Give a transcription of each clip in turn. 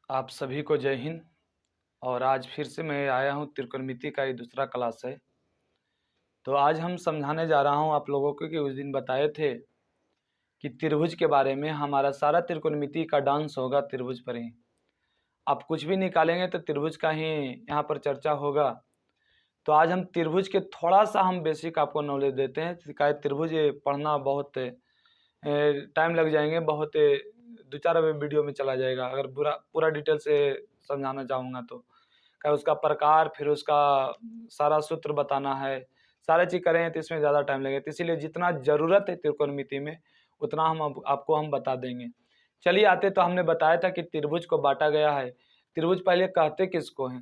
आप सभी को जय हिंद। और आज फिर से मैं आया हूँ त्रिकोणमिति का ये दूसरा क्लास है। तो आज हम समझाने जा रहा हूँ आप लोगों को कि उस दिन बताए थे कि त्रिभुज के बारे में। हमारा सारा त्रिकोणमिति का डांस होगा त्रिभुज पर ही। आप कुछ भी निकालेंगे तो त्रिभुज का ही यहाँ पर चर्चा होगा। तो आज हम त्रिभुज के थोड़ा सा हम बेसिक आपको नॉलेज देते हैं। क्या त्रिभुज पढ़ना बहुत टाइम लग जाएंगे, बहुत 2-4 वीडियो में चला जाएगा अगर पूरा पूरा डिटेल से समझाना चाहूँगा तो। क्या उसका प्रकार, फिर उसका सारा सूत्र बताना है, सारे चीज़ करें तो इसमें ज़्यादा टाइम लगेगा। तो इसीलिए जितना ज़रूरत है त्रिकोणमिति में उतना आपको हम बता देंगे। चलिए आते तो हमने बताया था कि त्रिभुज को बांटा गया है। त्रिभुज पहले कहते किसको हैं?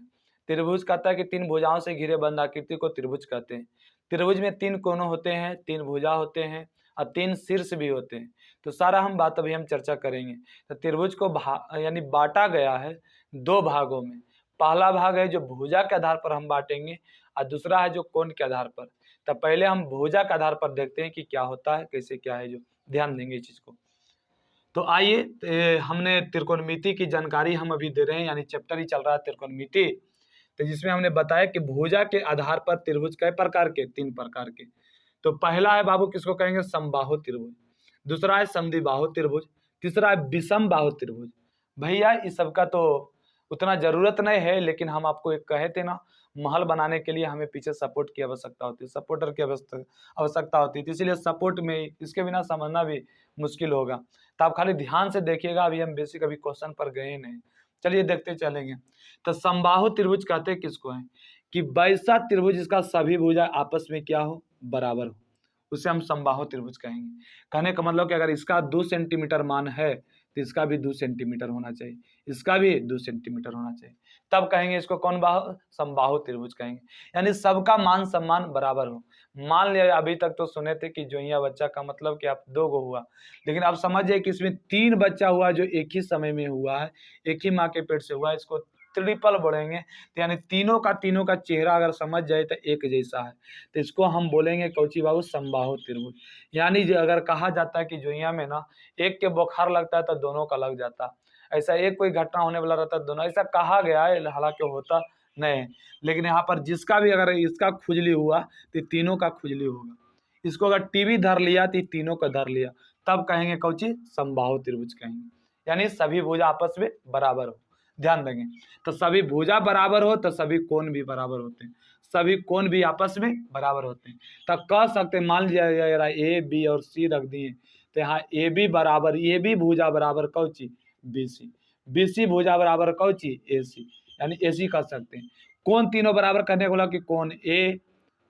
त्रिभुज कहता है कि 3 भुजाओं से घिरे बंद आकृति को त्रिभुज कहते हैं। त्रिभुज में 3 कोण होते हैं, 3 भुजा होते हैं और 3 शीर्ष भी होते हैं। तो सारा हम बात अभी हम चर्चा करेंगे। तो त्रिभुज को यानी बांटा गया है 2 भागों में। पहला भाग है जो भुजा के आधार पर हम बांटेंगे और दूसरा है जो कोण के आधार पर। तो पहले हम भुजा के आधार पर देखते हैं कि क्या होता है, कैसे क्या है, जो ध्यान देंगे इस चीज को। तो आइए, हमने त्रिकोणमिति की जानकारी हम अभी दे रहे हैं, यानी चैप्टर ही चल रहा है त्रिकोणमिति। तो जिसमें हमने बताया कि भुजा के आधार पर त्रिभुज कई प्रकार के, 3 प्रकार के। तो पहला है बाबू, किसको कहेंगे? समबाहु त्रिभुज। दूसरा है समद्विबाहु त्रिभुज। तीसरा है विषम बाहु त्रिभुज। भैया इस सब का तो उतना जरूरत नहीं है, लेकिन हम आपको एक कहे थे ना, महल बनाने के लिए हमें पीछे सपोर्ट की आवश्यकता होती है, सपोर्टर की आवश्यकता होती है। तो इसीलिए सपोर्ट में इसके बिना समझना भी मुश्किल होगा। तो आप खाली ध्यान से देखिएगा। अभी हम बेसिक अभी क्वेश्चन पर गए नहीं, चलिए देखते चलेंगे। तो समबाहु त्रिभुज कहते किसको है? कि वैसा त्रिभुज जिसका सभी भुजा आपस में क्या हो? बराबर हो, उसे हम समबाहु त्रिभुज कहेंगे। कहने का मतलब कि अगर इसका 2 सेंटीमीटर मान है तो इसका भी 2 सेंटीमीटर होना चाहिए, इसका भी 2 सेंटीमीटर होना चाहिए, तब कहेंगे इसको कौन बाहु? समबाहु त्रिभुज कहेंगे। यानी सबका मान सम्मान बराबर हो। मान लिया अभी तक तो सुने थे कि जोइया बच्चा का मतलब कि आप 2 गो हुआ, लेकिन आप समझिए कि इसमें 3 बच्चा हुआ जो एक ही समय में हुआ है, एक ही माँ के पेट से हुआ है। इसको ट्रिपल बोलेंगे। तो यानी तीनों का चेहरा अगर समझ जाए तो एक जैसा है, तो इसको हम बोलेंगे कौची बाबू? समबाहु त्रिभुज। यानी जो अगर कहा जाता है कि जोइया में ना एक के बुखार लगता है तो दोनों का लग जाता है, ऐसा एक कोई घटना होने वाला रहता है दोनों, ऐसा कहा गया है, हालांकि होता नहीं है। लेकिन यहाँ पर जिसका भी अगर इसका खुजली हुआ तो तीनों का खुजली होगा। इसको अगर टीवी धर लिया तो तीनों का धर लिया, तब कहेंगे कौची? समबाहु त्रिभुज कहेंगे। यानी सभी भुजा आपस में बराबर हो। ध्यान देंगे, तो सभी भुजा बराबर हो तो सभी कोण भी बराबर होते हैं, सभी कोण भी आपस में बराबर होते हैं। तब कह सकते हैं, मान लिया ए बी और सी रख दिए, तो यहाँ ए बी बराबर, ए बी भुजा बराबर कौची? बी सी, बी सी भुजा बराबर कौची? ए सी, यानी ए सी कह सकते हैं। कोण तीनों बराबर करने को बोला कि कोण ए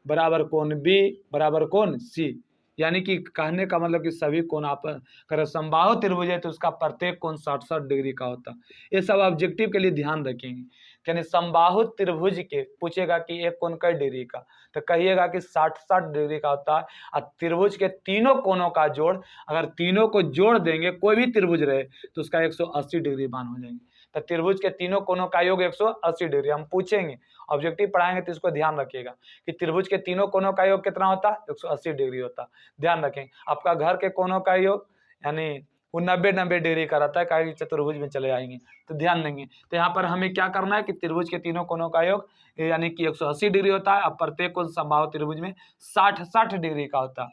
बराबर कोण बी बराबर कोण सी, यानी कि कहने का मतलब कि सभी कोण आप अगर समबाहु त्रिभुज है तो उसका प्रत्येक कोण 60-60 डिग्री का होता है। ये सब ऑब्जेक्टिव के लिए ध्यान रखेंगे। यानी समबाहु त्रिभुज के पूछेगा कि एक कोण कई डिग्री का, तो कहिएगा कि 60-60 डिग्री का होता है। और त्रिभुज के तीनों कोणों का जोड़, अगर तीनों को जोड़ देंगे, कोई भी त्रिभुज रहे, तो उसका 180 डिग्री मान हो जाएंगे। तो त्रिभुज के तीनों कोणों का योग 180 डिग्री। हम पूछेंगे, ऑब्जेक्टिव पढ़ाएंगे तो इसको ध्यान रखिएगा कि त्रिभुज के तीनों कोणों का योग कितना होता है? 180 डिग्री होता है। ध्यान रखें, आपका घर के कोणों का योग यानी वो 90-90 डिग्री का रहता है, कहीं चतुर्भुज में चले आएंगे। तो ध्यान देंगे, तो यहाँ पर हमें क्या करना है कि त्रिभुज के तीनों कोणों का योग यानी कि 180 डिग्री होता है। अब प्रत्येक कोण समबाहु त्रिभुज में 60-60 डिग्री का होता है।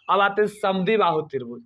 अब आते हैं समद्विबाहु त्रिभुज।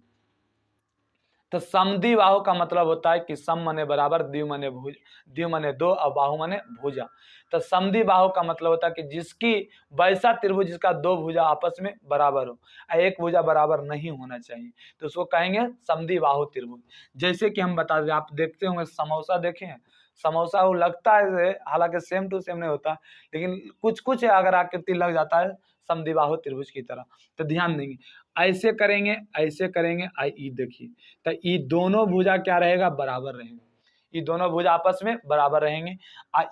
तो समद्विबाहु का मतलब होता है कि सम माने बराबर, द्वि माने भुज, द्वि माने 2 और बाहु माने भुजा। तो समद्विबाहु का मतलब होता है कि जिसकी वैसा त्रिभुज जिसका 2 भुजा आपस में बराबर हो, एक भुजा बराबर नहीं होना चाहिए, तो उसको कहेंगे समद्विबाहु त्रिभुज। जैसे कि हम बता दें, आप देखते होंगे समोसा, देखे हैं समोसा, वो लगता है हालांकि सेम टू सेम नहीं होता, लेकिन कुछ कुछ अगर आकृति लग जाता है समद्विबाहु त्रिभुज की तरह। तो ध्यान देंगे, ऐसे करेंगे ऐसे करेंगे, ई देखिए, तो ये दोनों भुजा क्या रहेगा? बराबर रहेगा। ये दोनों भुजा आपस में बराबर रहेंगे।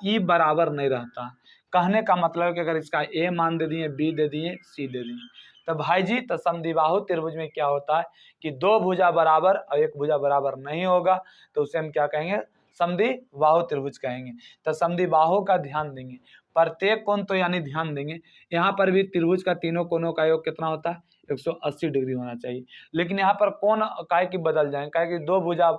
ई बराबर नहीं रहता, कहने का मतलब है कि अगर इसका ए मान दे दिए, बी दे दिए, सी दे दिए, तो भाई जी तो समद्विबाहु त्रिभुज में क्या होता है कि 2 भुजा बराबर और 1 भुजा बराबर नहीं होगा, तो उसे हम क्या कहेंगे? समद्विबाहु त्रिभुज कहेंगे। तो समद्विबाहु का ध्यान देंगे, प्रत्येक कोण तो यानी ध्यान देंगे, यहाँ पर भी त्रिभुज का तीनों कोणों का योग कितना होता है? 180 डिग्री होना चाहिए। लेकिन यहाँ पर कोण काहे की बदल जाए, काहे कि 2 भुजा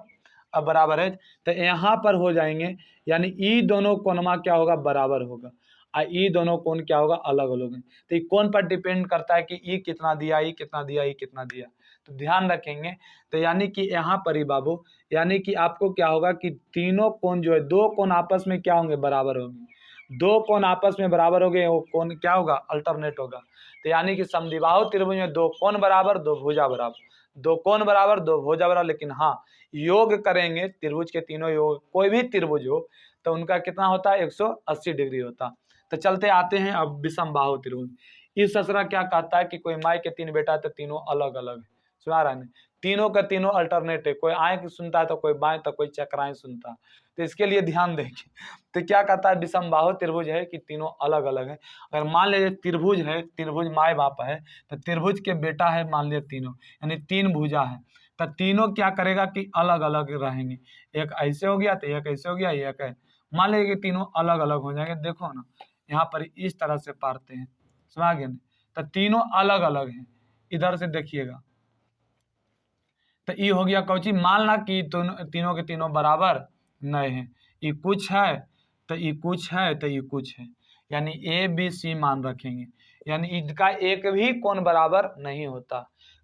अब बराबर है तो यहाँ पर हो जाएंगे, यानी ई दोनों कोणमा क्या होगा, बराबर होगा, और ई दोनों कोण क्या होगा, अलग अलग है। तो ये कोण पर डिपेंड करता है कि ई कितना दिया, ई कितना दिया, ई कितना दिया, तो ध्यान रखेंगे। तो यानी कि यहाँ पर ही बाबू, यानी कि आपको क्या होगा कि तीनों कोण जो है, दो कोण आपस में क्या होंगे, बराबर होंगे, दो कोण आपस में बराबर हो गए, वो कोण क्या होगा, अल्टरनेट होगा। तो यानी कि समद्विबाहु त्रिभुज में दो कोण बराबर, दो भुजा बराबर, दो कोण बराबर, दो भुजा बराबर, लेकिन हाँ योग करेंगे त्रिभुज के तीनों योग, कोई भी त्रिभुज हो तो उनका कितना होता है, 180 डिग्री होता। तो चलते आते हैं अब विषम बाहु त्रिभुज। इस ससरा क्या कहता है कि कोई माई के तीन बेटा तो तीनों अलग अलग है, सुना रहा है, तीनों का तीनों अल्टरनेट है, कोई आए की सुनता है तो कोई बाएं, तो कोई चक्राएं सुनता है। तो इसके लिए ध्यान देखिए, तो क्या कहता है, विषम बाहु त्रिभुज है कि तीनों अलग अलग है। अगर मान लीजिए त्रिभुज है, त्रिभुज माए बाप है, तो त्रिभुज के बेटा है मान लीजिए तीनों, यानी तीन भुजा है, तो तीनों क्या करेगा कि अलग अलग रहेंगे, एक ऐसे हो गया तो एक ऐसे हो गया, एक है, मान लीजिए कि तीनों अलग अलग हो जाएंगे। देखो ना यहाँ पर इस तरह से पारते हैं, समझ गए ना, तो तीनों अलग अलग हैं, इधर से देखिएगा। तो ये हो गया कौची, मानना कि तीनों के तीनों बराबर नहीं है, ये कुछ है तो ये कुछ है तो ये कुछ है, यानी ए बी सी मान रखेंगे, यानी इनका एक भी कोण बराबर नहीं होता।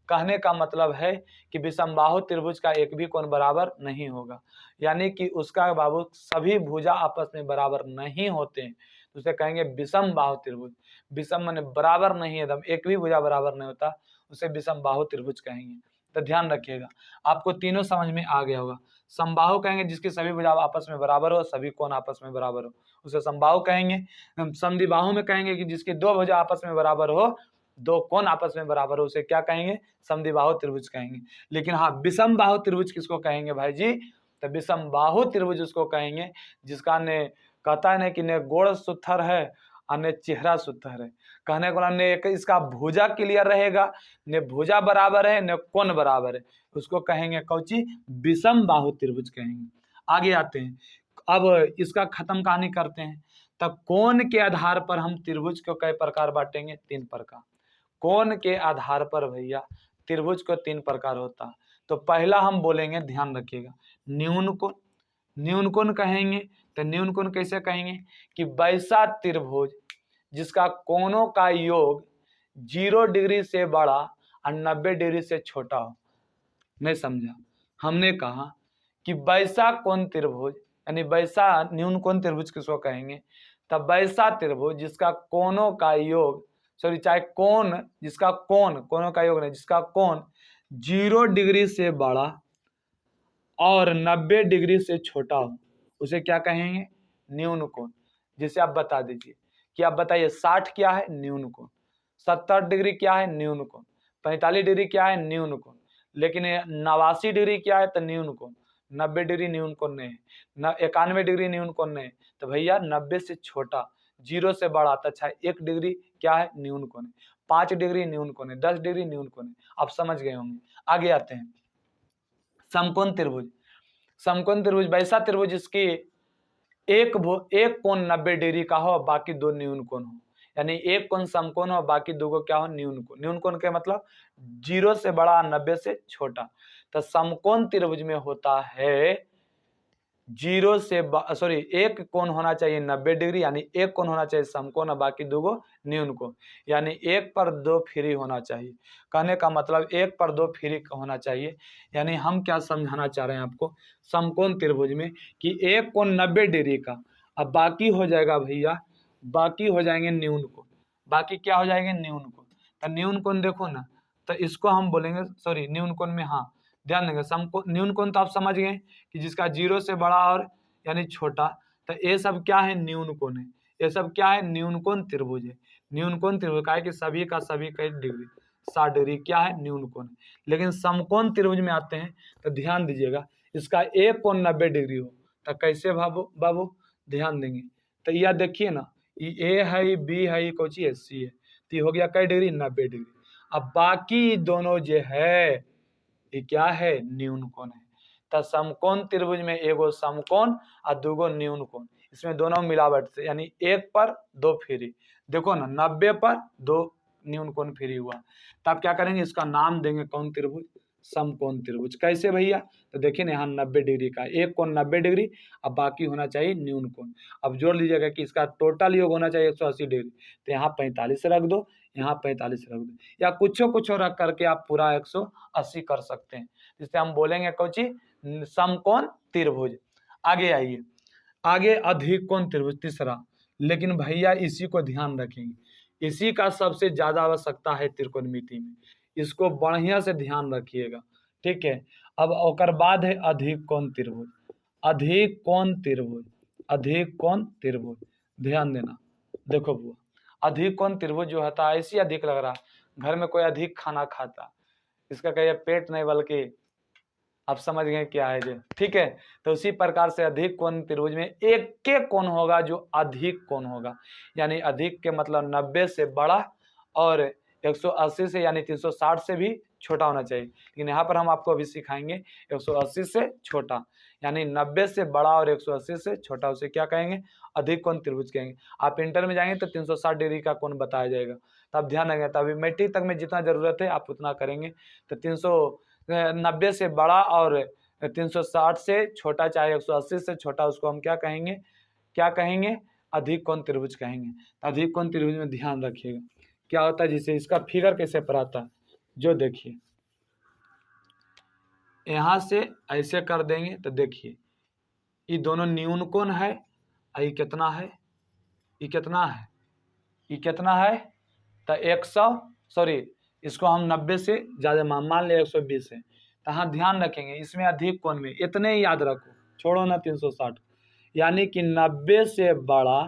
कहने का मतलब है कि विषमबाहु त्रिभुज का एक भी कोण बराबर नहीं होगा, यानी कि उसका बाबू सभी भुजा आपस में बराबर नहीं होते हैं, तो उसे कहेंगे विषम बाहु त्रिभुज। विषम माने बराबर नहीं है, एकदम एक भी भुजा बराबर नहीं होता, उसे विषम बाहु त्रिभुज कहेंगे। तो ध्यान रखिएगा, आपको तीनों समझ में आ गया होगा। समबाहु कहेंगे जिसके सभी भुजा आपस में बराबर हो, सभी कोण आपस में बराबर हो, उसे समबाहु कहेंगे। समद्विबाहु में कहेंगे कि जिसके दो भुजा आपस में बराबर हो, दो कोण आपस में बराबर हो, उसे क्या कहेंगे, समद्विबाहु त्रिभुज कहेंगे। लेकिन हाँ विषम बाहु त्रिभुज किसको कहेंगे भाई जी, तो विषम बाहु त्रिभुज उसको कहेंगे जिसका ने कहता है ना कि ने गोड़ सुथर है और ने चेहरा सुथर है। कहने को ने एक इसका भुजा क्लियर रहेगा, ने भुजा बराबर है, ने कोण बराबर है, उसको कहेंगे कौची, विषम बाहु त्रिभुज कहेंगे। आगे आते हैं, अब इसका खत्म कहानी करते हैं। तब कोण के आधार पर हम त्रिभुज को कई प्रकार बांटेंगे, तीन प्रकार। कोण के आधार पर भैया त्रिभुज को तीन प्रकार होता है। तो पहला हम बोलेंगे, ध्यान रखिएगा, न्यून कोण। न्यून कोण कहेंगे तो न्यून कोण कैसे कहेंगे कि वैसा त्रिभुज जिसका कोणों का योग 0 डिग्री से बड़ा और 90 डिग्री से छोटा हो। नहीं समझा, हमने कहा कि वैसा कोण त्रिभुज, यानी वैसा न्यून कोण त्रिभुज किसको कहेंगे, तब वैसा त्रिभुज जिसका कोणों का योग, सॉरी चाहे कोण, जिसका कोण, कोणों का योग नहीं, जिसका कोण 0 डिग्री से बड़ा और 90 डिग्री से छोटा हो, उसे क्या कहेंगे, न्यून कोण। जिसे आप बता दीजिए कि आप बताइए 60 क्या है, न्यून कोण, 70 डिग्री क्या है, न्यून कोण, 45 डिग्री क्या है, न्यून कोण, लेकिन 89 डिग्री क्या है, तो न्यून कोण, 90 डिग्री न्यून कोण नहीं है, 91 डिग्री न्यून कोण नहीं, तो भैया 90 से छोटा, 0 से बड़ा, तो अच्छा 1 डिग्री क्या है, न्यून कोण है, 5 डिग्री न्यून कोण है, 10 डिग्री न्यून कोण है। आप समझ गए होंगे। आगे आते हैं, समकोण त्रिभुज। समकोण त्रिभुज वैसा त्रिभुज जिसकी एक कोण 90 डिग्री का हो, बाकी दो न्यून कोण हो, यानी एक कोण समकोण हो, बाकी दो को क्या हो, न्यून कोण। न्यून कोण के मतलब 0 से बड़ा, 90 से छोटा। तो समकोण त्रिभुज में होता है 0 से सॉरी एक कोण होना चाहिए 90 डिग्री, यानी एक कोण होना चाहिए समकोण और बाकी दो को न्यून कोण, यानी एक पर दो फ्री होना चाहिए। कहने का मतलब एक पर दो फ्री होना चाहिए, यानी हम क्या समझाना चाह रहे हैं आपको, समकोण त्रिभुज में कि एक कोण 90 डिग्री का, अब बाकी हो जाएगा भैया, बाकी हो जाएंगे न्यून कोण, बाकी क्या हो जाएंगे, न्यून कोण। तो न्यून कोण देखो ना, तो इसको हम बोलेंगे, सॉरी न्यून कोण में, हाँ ध्यान देंगे, समकोण न्यून कोण तो आप समझ गए कि जिसका 0 से बड़ा और यानी छोटा, तो ये सब क्या है, न्यून कोण है, ये सब क्या है, न्यून कोण त्रिभुज है। न्यून कोण त्रिभुज का है कि सभी का सभी का डिग्री 60 डिग्री क्या है, न्यून कोण है। लेकिन समकोण त्रिभुज में आते हैं तो ध्यान दीजिएगा, इसका एक कोण 90 डिग्री हो, तो कैसे बाबू ध्यान देंगे, तो यह देखिए ना, ये ए है, बी है, ये कौची है, सी है, तो ये हो गया कई डिग्री, 90 डिग्री। अब बाकी दोनों जो है ये क्या है, न्यून कोण है। तो समकोण त्रिभुज में एगो समकोण और दूगो न्यून कोण, इसमें दोनों मिलावट से, यानी एक पर दो फ्री। देखो ना 90 पर दो न्यून कोण फ्री हुआ, तब क्या करेंगे, इसका नाम देंगे कौन त्रिभुज, समकोण त्रिभुज। कैसे भैया? तो देखिए ना, यहाँ 90 डिग्री का एक कोण 90 डिग्री, अब बाकी होना चाहिए न्यून कोण। अब जोड़ लीजिएगा कि इसका टोटल योग होना चाहिए 180 डिग्री, तो यहाँ 45 रख दो, यहाँ 45 रख दो, या कुछ रख करके आप पूरा 180 कर सकते हैं, जिससे हम बोलेंगे कोची समकोण त्रिभुज। आगे आइए, आगे अधिक कोण त्रिभुज तीसरा। लेकिन भैया इसी को ध्यान रखेंगे, इसी का सबसे ज्यादा आवश्यकता है त्रिकोणमिति में, इसको बढ़िया से ध्यान रखिएगा, ठीक है। अब ओकर बाद है अधिक कोण त्रिभुज। अधिक कोण त्रिभुज, अधिक कोण त्रिभुज, ध्यान देना। देखो बुआ, अधिक कोण त्रिभुज जो होता है, ऐसी अधिक लग रहा है घर में कोई अधिक खाना खाता, इसका कहिए पेट नहीं बल्कि आप समझ गए क्या है जी, ठीक है। तो उसी प्रकार से अधिक कोण त्रिभुज में एक के कोण होगा जो अधिक कोण होगा, यानी अधिक के मतलब 90 से बड़ा और 180 से यानी 360 से भी छोटा होना चाहिए। लेकिन यहाँ पर हम आपको अभी सिखाएंगे 180 से छोटा, यानी 90 से बड़ा और 180 से छोटा, उसे क्या कहेंगे? अधिक कोण त्रिभुज कहेंगे। आप इंटर में जाएंगे तो 360 डिग्री का कोण बताया जाएगा, तब ध्यान रखेंगे। तभी मैट्रिक तक में जितना जरूरत है आप उतना करेंगे। तो 390 से बड़ा और 360 से छोटा, चाहे 180 से छोटा, उसको हम क्या कहेंगे? क्या कहेंगे? अधिक कोण त्रिभुज कहेंगे। अधिक कोण त्रिभुज में ध्यान रखिएगा क्या होता है, जिसे इसका फिगर कैसे पढ़ाता है, जो देखिए यहां से ऐसे कर देंगे तो देखिए ये दोनों न्यून कोण है, ये कितना है? ये कितना है? ये कितना है? तो 100, सॉरी इसको हम 90 से ज्यादा मान ले 120 है। तो हाँ ध्यान रखेंगे इसमें अधिक कोण में इतने ही याद रखो, छोड़ो ना 360, यानी कि 90 से बड़ा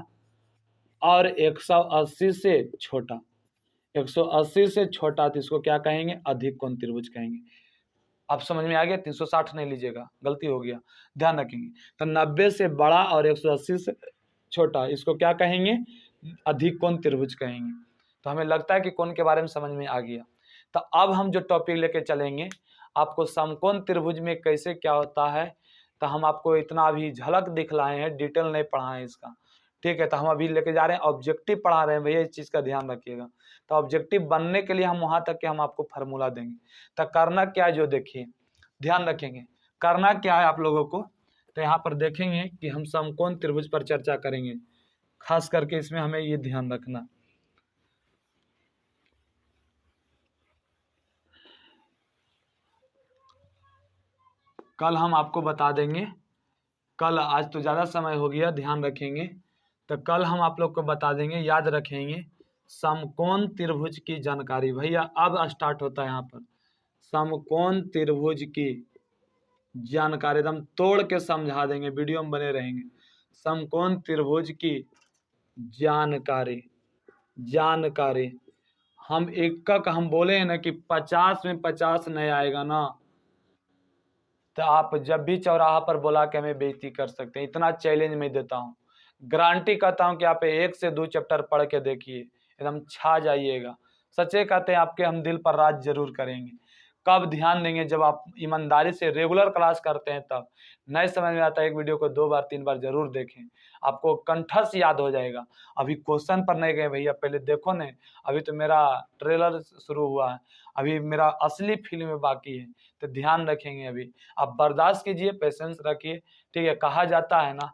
और 180 से छोटा, 180 से छोटा, तो इसको क्या कहेंगे? अधिक कोण त्रिभुज कहेंगे। आप समझ में आ गया? 360 नहीं लीजिएगा, गलती हो गया, ध्यान रखेंगे। तो 90 से बड़ा और 180 से छोटा, इसको क्या कहेंगे? अधिक कोण त्रिभुज कहेंगे। तो हमें लगता है कि कोण के बारे में समझ में आ गया। तो अब हम जो टॉपिक लेके चलेंगे आपको समकोण त्रिभुज में कैसे क्या होता है, तो हम आपको इतना अभी झलक दिखलाए हैं, डिटेल नहीं पढ़ाए इसका, ठीक है। तो हम अभी लेके जा रहे हैं ऑब्जेक्टिव पढ़ा रहे हैं भैया, इस चीज़ का ध्यान रखिएगा। तो ऑब्जेक्टिव बनने के लिए हम वहां तक के हम आपको फार्मूला देंगे। तो करना क्या है, जो देखिए ध्यान रखेंगे, करना क्या है आप लोगों को। तो यहाँ पर देखेंगे कि हम समकोण त्रिभुज पर चर्चा करेंगे, खास करके इसमें हमें ये ध्यान रखना। कल हम आपको बता देंगे, कल, आज तो ज़्यादा समय हो गया, ध्यान रखेंगे। तो कल हम आप लोग को बता देंगे, याद रखेंगे समकोण त्रिभुज की जानकारी। भैया अब स्टार्ट होता है यहाँ पर समकोण त्रिभुज की जानकारी, एकदम तोड़ के समझा देंगे, वीडियो में बने रहेंगे। समकोण त्रिभुज की जानकारी, जानकारी हम एक का हम बोले हैं ना कि 50 में 50 नहीं आएगा ना, तो आप जब भी चौराहा पर बुला के हमें बेइज्जती कर सकते हैं, इतना चैलेंज मैं देता हूँ। गारंटी कहता हूँ कि आप 1 से 2 चैप्टर पढ़ के देखिए, एकदम छा जाइएगा। सच्चे कहते हैं आपके हम दिल पर राज जरूर करेंगे। कब ध्यान देंगे? जब आप ईमानदारी से रेगुलर क्लास करते हैं तब। नहीं समझ में आता है, एक वीडियो को 2 बार 3 बार जरूर देखें, आपको कंठस्थ याद हो जाएगा। अभी क्वेश्चन पर नहीं गए भैया, पहले देखो न, अभी तो मेरा ट्रेलर शुरू हुआ है, अभी मेरा असली फिल्म बाकी है। तो ध्यान रखेंगे, अभी आप बर्दाश्त कीजिए, पेशेंस रखिए, ठीक है। कहा जाता है ना,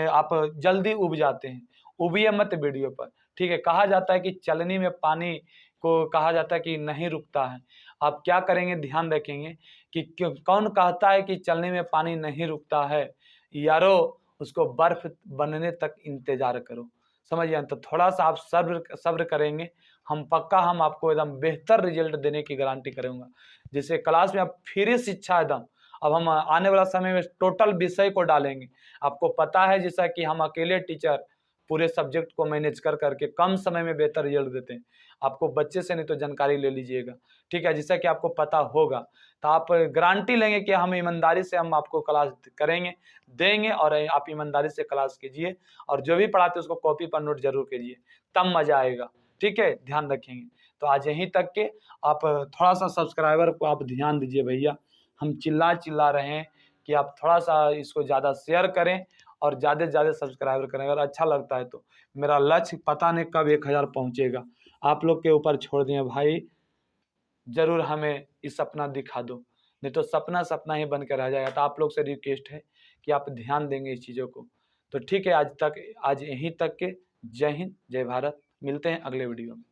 आप जल्दी उब जाते हैं, उबिए मत वीडियो पर, ठीक है। कहा जाता है कि चलनी में पानी को कहा जाता है कि नहीं रुकता है। आप क्या करेंगे? ध्यान रखेंगे कि कौन कहता है कि चलने में पानी नहीं रुकता है? यारो, उसको बर्फ बनने तक इंतजार करो, समझिए। तो थोड़ा सा आप सब्र करेंगे, हम पक्का हम आपको एकदम बेहतर रिजल्ट देने की गारंटी करूंगा। जैसे क्लास में आप फ्री शिक्षा एकदम, अब हम आने वाला समय में टोटल विषय को डालेंगे। आपको पता है जैसा कि हम अकेले टीचर पूरे सब्जेक्ट को मैनेज कर करके कम समय में बेहतर रिजल्ट देते हैं। आपको बच्चे से नहीं तो जानकारी ले लीजिएगा, ठीक है, जैसा कि आपको पता होगा। तो आप गारंटी लेंगे कि हम ईमानदारी से हम आपको क्लास करेंगे, देंगे, और आप ईमानदारी से क्लास कीजिए, और जो भी पढ़ाते उसको कॉपी पर नोट जरूर कीजिए, तब मजा आएगा, ठीक है। ध्यान रखेंगे। तो आज यहीं तक के, आप थोड़ा सा सब्सक्राइबर को आप ध्यान दीजिए भैया, हम चिल्ला रहे हैं कि आप थोड़ा सा इसको ज़्यादा शेयर करें और ज़्यादा से ज़्यादा सब्सक्राइबर करें। अगर अच्छा लगता है तो मेरा लक्ष्य पता नहीं कब 1000 पहुँचेगा, आप लोग के ऊपर छोड़ दिए भाई। ज़रूर हमें ये सपना दिखा दो, नहीं तो सपना सपना ही बन के रह जाएगा। तो आप लोग से रिक्वेस्ट है कि आप ध्यान देंगे इस चीज़ों को। तो ठीक है, आज यहीं तक के। जय हिंद, जय भारत। मिलते हैं अगले वीडियो में।